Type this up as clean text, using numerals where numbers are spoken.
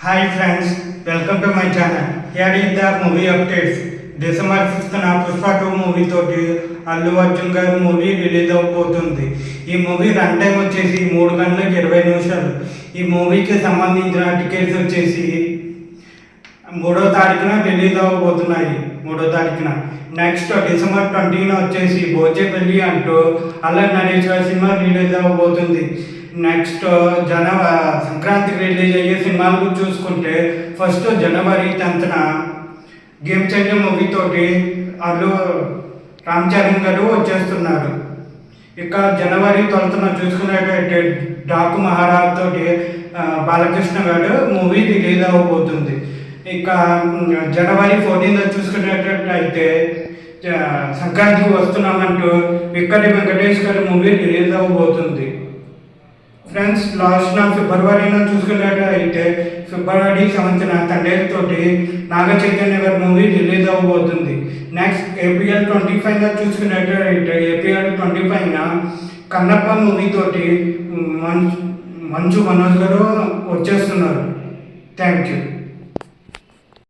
Hi friends, welcome to my channel. Here is the movie updates. December 5th నా Pushpa 2 movie తోటి అల్లు అర్జున్ గారి movie release అవబోతుంది. ఈ movie run time వచ్చేసి 3 గంటల 20 నిమిషాలు. ఈ మూవీకి సంబంధించిన టికెట్స్ వచ్చేసి 3వ తారీఖున రిలీజ్ అవ్వబోతున్నాయి. 3వ తారీఖున నెక్స్ట్ డిసెంబర్ 20న వచ్చేసి బోచేపల్లి అంటూ అల్లరి నరేష్ గారి సినిమా రిలీజ్ అవ్వబోతుంది. నెక్స్ట్ సంక్రాంతికి రిలీజ్ అయ్యే సినిమాలు చూసుకుంటే ఫస్ట్ జనవరి 10న గేమ్ చేంజర్ మూవీ తోటి అల్లు రామ్ చరణ్ గారు వచ్చేస్తున్నారు. ఇక జనవరి 12న చూసుకున్నట్టయితే డాకు మహారాజ్ తోటి బాలకృష్ణ గారు మూవీ రిలీజ్ అవ్వబోతుంది. ఇక జనవరి 14న చూసుకున్నట్టయితే సంక్రాంతికి వస్తున్నామంటూ విక్కటి వెంకటేష్ గారి మూవీ రిలీజ్ అవ్వబోతుంది. ఫ్రెండ్స్ లాస్ట్ ఫిబ్రవరిలో చూసుకున్నట్టయితే ఫిబ్రవరి 7న తండ్రి నాగ చైతన్య గారి మూవీ రిలీజ్ అవ్వబోతుంది. నెక్స్ట్ ఏప్రిల్ 25న చూసుకున్నట్టయితే ఏప్రిల్ 25న కన్నప్ప మూవీ తోటి మంచు మనోజ్ గారు వచ్చేస్తున్నారు. Thank you.